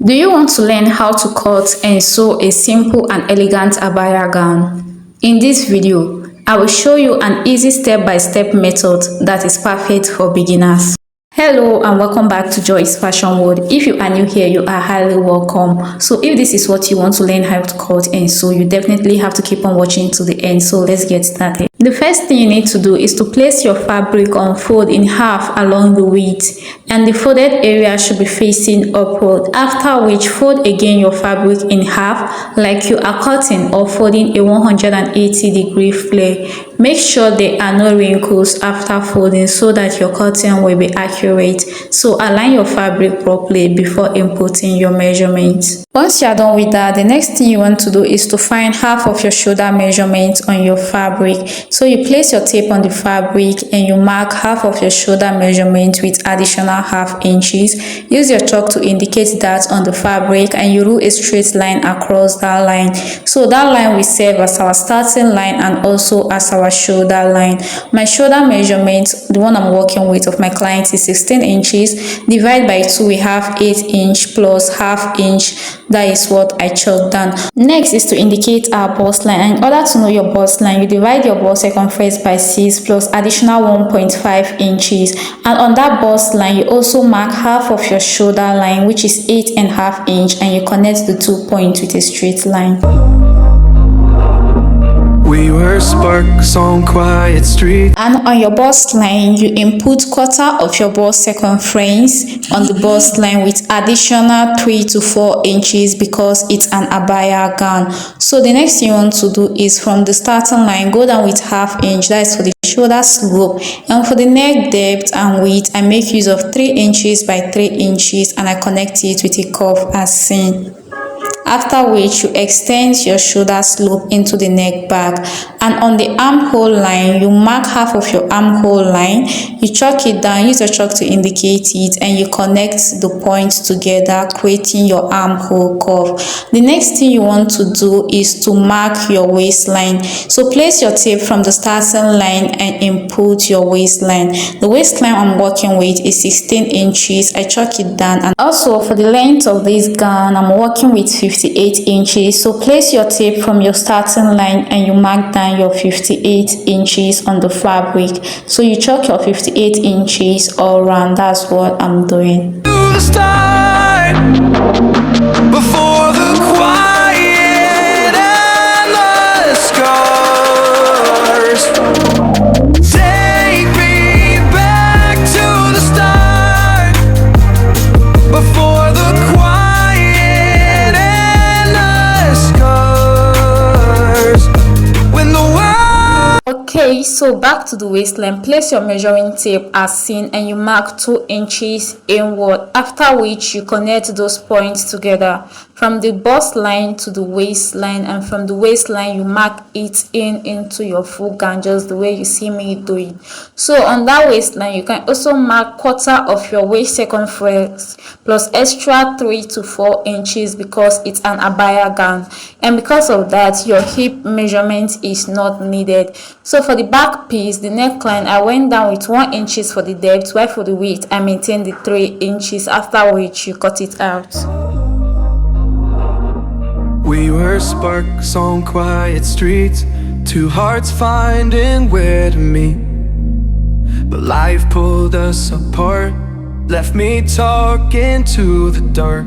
Do you want to learn how to cut and sew a simple and elegant abaya gown? In this video, I will show you an easy step-by-step method that is perfect for beginners. Hello and welcome back to Joy's Fashion World. If you are new here, you are highly welcome. So if this is what you want to learn how to cut and sew, you definitely have to keep on watching to the end. So let's get started. The first thing you need to do is to place your fabric on fold in half along the width, and the folded area should be facing upward, after which fold again your fabric in half like you are cutting or folding a 180-degree flare. Make sure there are no wrinkles after folding so that your cutting will be accurate. So align your fabric properly before inputting your measurements. Once you are done with that, the next thing you want to do is to find half of your shoulder measurement on your fabric. So you place your tape on the fabric and you mark half of your shoulder measurement with additional ½ inches. Use your chalk to indicate that on the fabric and you rule a straight line across that line. So that line will serve as our starting line and also as our shoulder line. My shoulder measurement, the one I'm working with of my client, is 16 inches. Divide by 2, we have 8 inch plus ½ inch. That is what I chalked down. Next is to indicate our bust line. And in order to know your bust line, you divide your bust circumference by 6 plus additional 1.5 inches. And on that bust line, you also mark half of your shoulder line, which is 8.5 inch, and you connect the 2 points with a straight line. We were sparks on quiet streets. And on your bust line, you input quarter of your bust circumference on the bust line with additional 3 to 4 inches because it's an abaya gown. So the next thing you want to do is from the starting line, go down with ½ inch. That is for the shoulder slope. And for the neck depth and width, I make use of 3 inches by 3 inches and I connect it with a curve as seen. After which you extend your shoulder slope into the neck back, and on the armhole line you mark half of your armhole line, you chalk it down, use your chalk to indicate it, and you connect the points together, creating your armhole curve. The next thing you want to do is to mark your waistline. So place your tape from the starting line and input your waistline. The waistline I'm working with is 16 inches. I chalk it down, and also for the length of this gown I'm working with 58 inches. So place your tape from your starting line and you mark down your 58 inches on the fabric. So you chalk your 58 inches all around. That's what I'm doing. Before the quiet and the scars, take me back to the start. Before the quiet and the scars, when the world. Okay, so back to the waistline. Place your measuring tape as seen and you mark 2 inches inward, after which you connect those points together from the bust line to the waistline, and from the waistline you mark it into your full gown, just the way you see me doing. So on that waistline you can also mark quarter of your waist circumference plus extra 3 to 4 inches because it's an abaya gown, and because of that your hip measurement is not needed. So for the back piece, the neckline, I went down with 1 inches for the depth, while for the width I maintained the 3 inches, after which you cut it out. We were sparks on quiet streets, two hearts finding where to meet. But life pulled us apart, left me talking to the dark.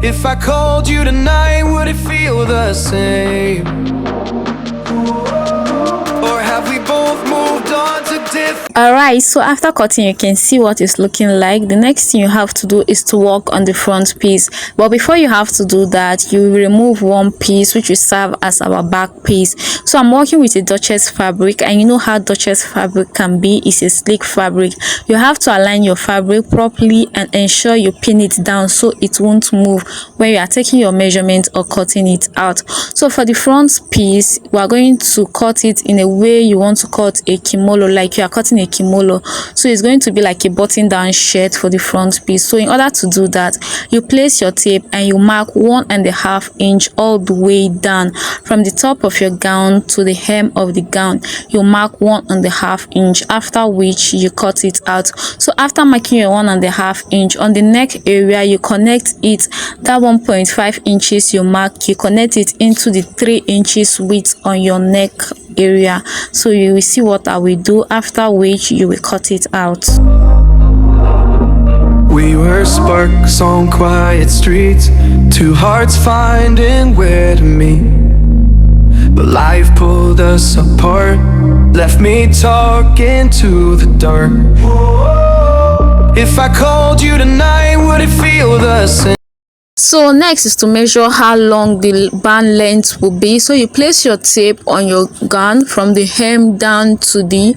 If I called you tonight, would it feel the same? Or have we both moved on to different? Alright, so after cutting you can see what it's looking like. The next thing you have to do is to work on the front piece, but before you have to do that, you will remove one piece which will serve as our back piece. So I'm working with a Duchess fabric, and you know how Duchess fabric can be. It's a sleek fabric. You have to align your fabric properly and ensure you pin it down so it won't move when you are taking your measurement or cutting it out. So for the front piece, we are going to cut it in a way you want to cut a kimono, like you are are cutting a kimono, so it's going to be like a button down shirt for the front piece. So in order to do that, you place your tape and you mark 1.5 inch all the way down from the top of your gown to the hem of the gown. You mark 1.5 inch, after which you cut it out. So after marking your 1.5 inch on the neck area, you connect it, that 1.5 inches you mark, you connect it into the 3 inches width on your neck area. So you will see what I will do, after which you will cut it out. We were sparks on quiet streets, two hearts finding where to meet. But life pulled us apart, left me talking to the dark. If I called you tonight, would it feel the same? So next is to measure how long the band length will be. So you place your tape on your gown from the hem down to the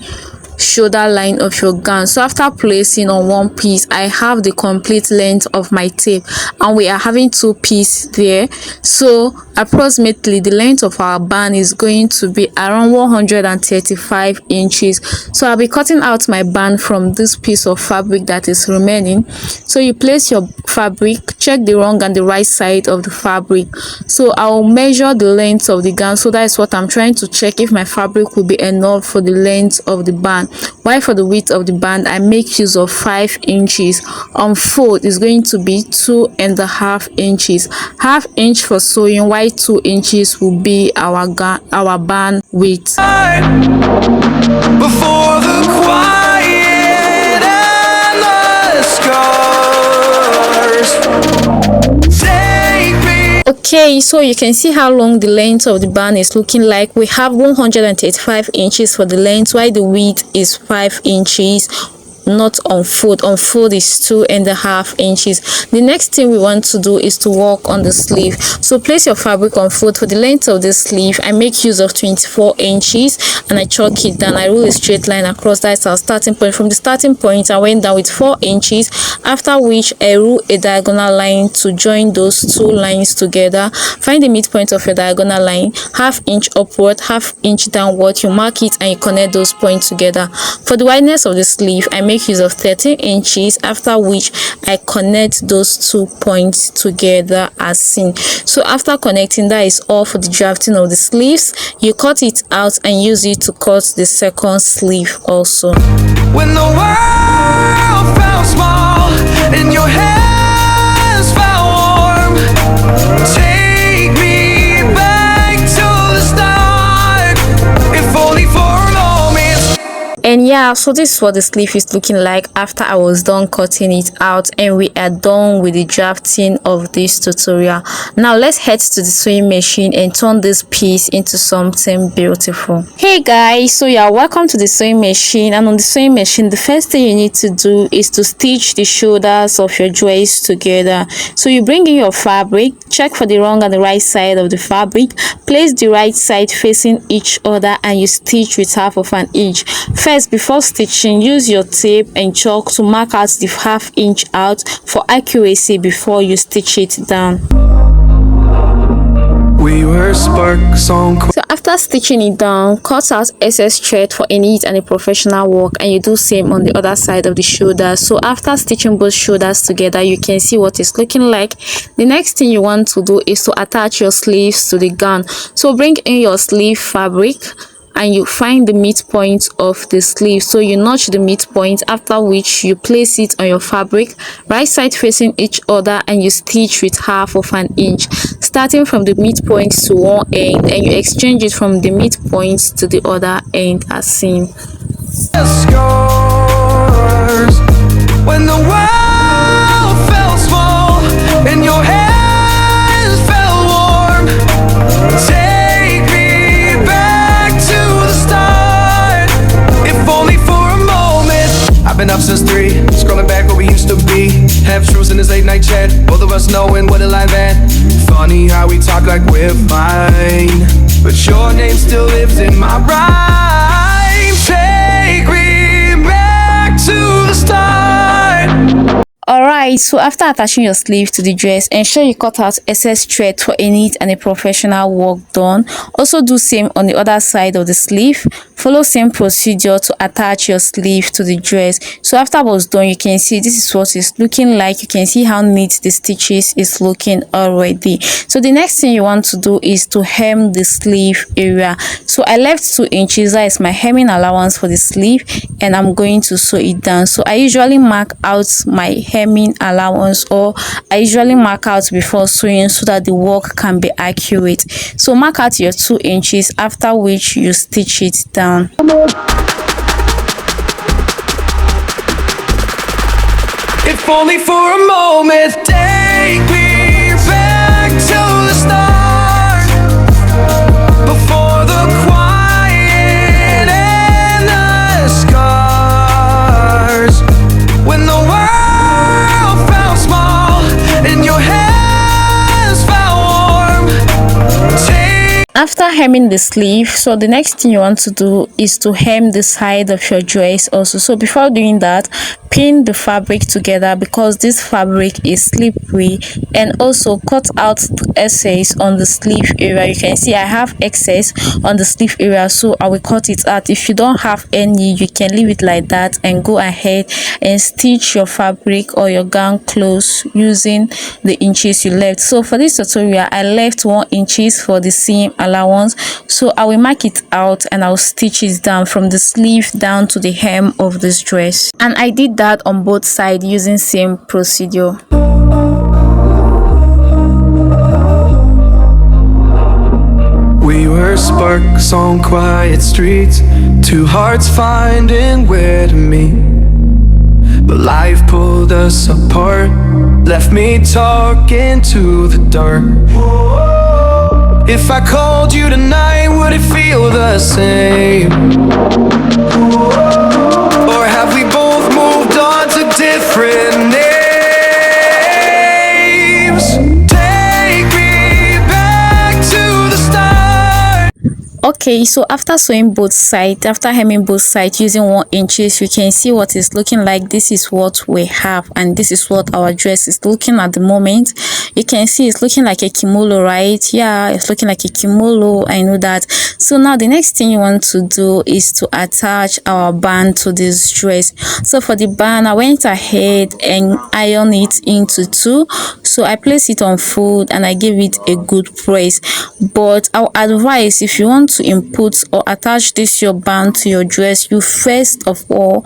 shoulder line of your gown. So after placing on one piece, I have the complete length of my tape, and we are having 2 pieces there. So approximately the length of our band is going to be around 135 inches. So I'll be cutting out my band from this piece of fabric that is remaining. So you place your fabric, check the wrong and the right side of the fabric. So I'll measure the length of the gown. So that is what I'm trying to check, if my fabric will be enough for the length of the band. While for the width of the band, I make use of 5 inches. On fold is going to be 2.5 inches, half inch for sewing, while 2 inches will be our band width. Before the quiet endless scars, take me. Okay, so you can see how long the length of the band is looking like. We have 135 inches for the length, while the width is 5 inches. Not on fold is 2.5 inches. The next thing we want to do is to work on the sleeve. So place your fabric on fold. For the length of the sleeve, I make use of 24 inches and I chalk it down. I rule a straight line across. That's our starting point. From the starting point, I went down with 4 inches, after which I rule a diagonal line to join those 2 lines together. Find the midpoint of your diagonal line, half inch upward, half inch downward. You mark it and you connect those points together. For the wideness of the sleeve, I make use of 13 inches, after which I connect those 2 points together as seen. So after connecting, that is all for the drafting of the sleeves. You cut it out and use it to cut the second sleeve also. When the world felt small and your hands felt warm, take me back to the start, if only for a moment. And yeah, so this is what the sleeve is looking like after I was done cutting it out, and we are done with the drafting of this tutorial. Now let's head to the sewing machine and turn this piece into something beautiful. Hey guys, so yeah, welcome to the sewing machine. And on the sewing machine, the first thing you need to do is to stitch the shoulders of your dress together. So you bring in your fabric, check for the wrong and the right side of the fabric, place the right side facing each other, and you stitch with 1/2 inch. First, before stitching, use your tape and chalk to mark out the 1/2 inch out for accuracy before you stitch it down. We were sparks on. So after stitching it down, cut out excess thread for a neat and a professional work, and you do same on the other side of the shoulder. So after stitching both shoulders together, you can see what it's looking like. The next thing you want to do is to attach your sleeves to the gown. So bring in your sleeve fabric and you find the midpoint of the sleeve. So you notch the midpoint, after which you place it on your fabric, right side facing each other, and you stitch with 1/2 inch, starting from the midpoint to one end, and you exchange it from the midpoint to the other end as seen. Scars, when the world felt small and your hands felt warm, take me back to the start, if only for a moment. I've been up since 3, scrolling back where we used to be, half truths in this late night chat, both of us knowing what a life at. Funny how we talk like we're fine, but your name still lives in my rhyme. Take me back to the start. Alright, so after attaching your sleeve to the dress, ensure you cut out excess thread for a neat and a professional work done. Also do same on the other side of the sleeve. Follow same procedure to attach your sleeve to the dress. So after I was done, you can see this is what it's looking like. You can see how neat the stitches is looking already. So the next thing you want to do is to hem the sleeve area. So I left 2 inches, that is my hemming allowance for the sleeve, and I'm going to sew it down. So I usually mark out my hemming allowance, or I usually mark out before sewing so that the work can be accurate. So mark out your 2 inches, after which you stitch it down. If only for a moment, take me back to the start, before the quiet and the scars, when the world felt small and your hands felt warm. After hemming the sleeve, so the next thing you want to do is to hem the side of your dress also. So before doing that, pin the fabric together because this fabric is slippery, and also cut out the excess on the sleeve area. You can see I have excess on the sleeve area, so I will cut it out. If you don't have any, you can leave it like that and go ahead and stitch your fabric or your gown close using the inches you left. So for this tutorial, I left 1 inches for the seam allowance, so I will mark it out and I'll stitch it down from the sleeve down to the hem of this dress. And I did that on both sides using same procedure. We were sparks on quiet streets, 2 hearts finding where to meet. But life pulled us apart, left me talking to the dark. If I called you tonight, would it feel the same? Or have we both moved on to different names? Take me back to the start. Okay, so after sewing both sides, after hemming both sides using 1 inches, you can see what it's looking like. This is what we have, and this is what our dress is looking at the moment. You can see it's looking like a kimono, right? Yeah, it's looking like a kimono, I know that. So now the next thing you want to do is to attach our band to this dress. So for the band, I went ahead and ironed it into 2. So I placed it on fold and I gave it a good press. But I'll advise, if you want to input or attach this your band to your dress, you first of all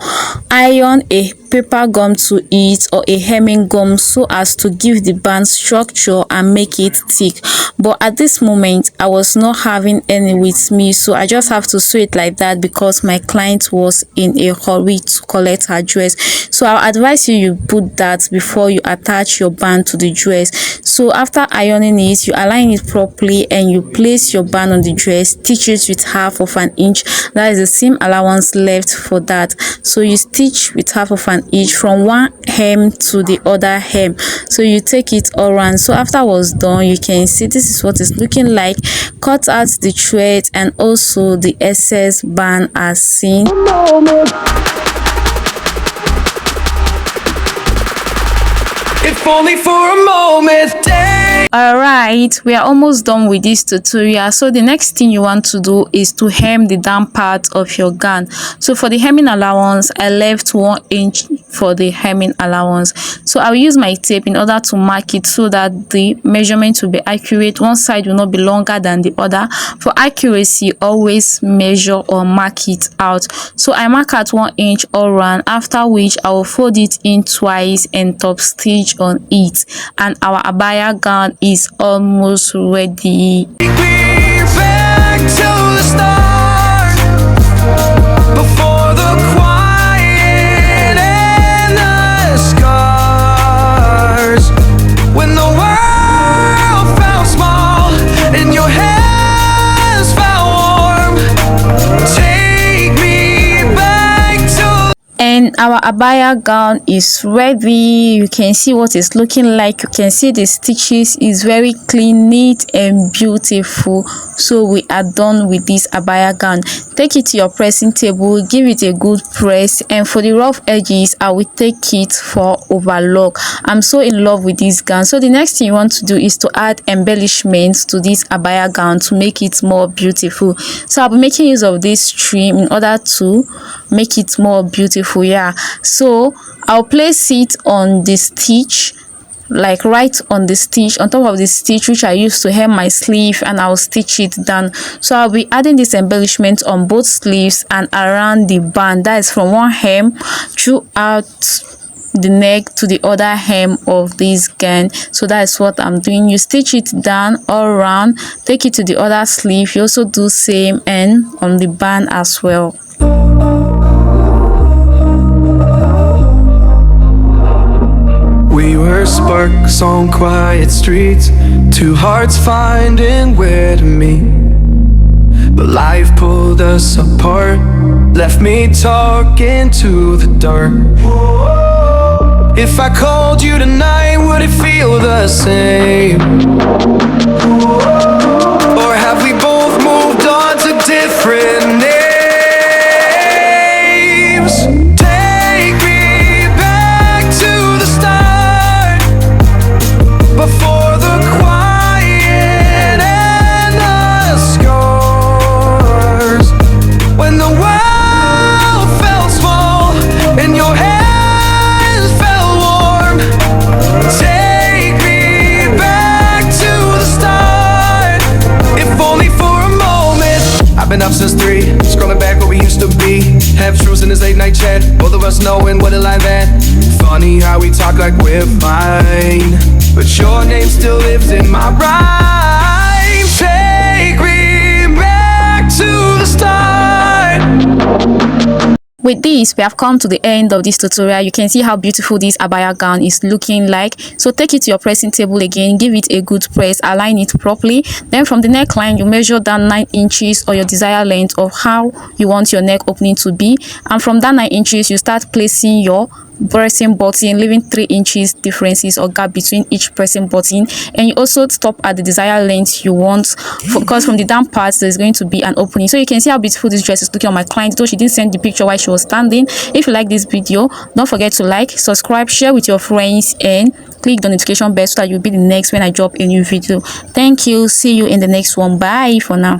iron a paper gum to it or a hemming gum so as to give the band structure and make it thick. But at this moment I was not having any with me, so I just have to sew it like that because my client was in a hurry to collect her dress. So I'll advise you put that before you attach your band to the dress. So after ironing it, you align it properly and you place your band on the dress, stitch it with 1/2 inch. That is the seam allowance left for that. So you stitch with 1/2 inch from one hem to the other hem. So you take it all around. So after I was done, you can see this is what it's looking like. Cut out the thread and also the excess band as seen. If only for a moment. Alright, we are almost done with this tutorial. So the next thing you want to do is to hem the down part of your gown. So for the hemming allowance, I left 1 inch for the hemming allowance. So I will use my tape in order to mark it so that the measurement will be accurate. One side will not be longer than the other. For accuracy, always measure or mark it out. So I mark out 1 inch all around, after which I will fold it in twice and top stitch on it, and our abaya gown is almost ready. Take me back to the start, before the quiet and the scars, when the world felt small and your hands felt warm. Take me back to. And our abaya gown is ready. You can see what it's looking like. You can see the stitches is very clean, neat and beautiful. So we are done with this abaya gown. Take it to your pressing table, give it a good press, and for the rough edges I will take it for overlock. I'm so in love with this gown. So the next thing you want to do is to add embellishments to this abaya gown to make it more beautiful. So I'll be making use of this trim in order to make it more beautiful. Yeah, so I'll place it on the stitch, like right on the stitch, on top of the stitch which I used to hem my sleeve, and I'll stitch it down. So I'll be adding this embellishment on both sleeves and around the band, that is from one hem throughout the neck to the other hem of this gown. So that is what I'm doing. You stitch it down all around, take it to the other sleeve. You also do same and on the band as well. We were sparks on quiet streets, two hearts finding where to meet. But life pulled us apart, left me talking to the dark. If I called you tonight, would it feel the same? Or have we both moved on to different names? Take me back to the start, before the quiet and the scars, when the world felt small and your hands felt warm. Take me back to the start, if only for a moment. I've been up since 3, scrolling back where we used to be. Half truths in this late night chat, both of us knowing what a lie that. Funny how we talk like we're fine, but your name still lives in my rhyme. Take me back to the start. With this, we have come to the end of this tutorial. You can see how beautiful this abaya gown is looking like. So take it to your pressing table again, give it a good press, align it properly. Then from the neckline, you measure down 9 inches or your desired length of how you want your neck opening to be. And from that 9 inches, you start placing your pressing button, leaving 3 inches differences or gap between each pressing button. And you also stop at the desired length you want, because from the down part there's going to be an opening. So you can see how beautiful this dress is looking on my client, though she didn't send the picture while she was standing. If you like this video, don't forget to like, subscribe, share with your friends, and click the notification bell so that you'll be the next when I drop a new video. Thank you. See you in the next one. Bye for now.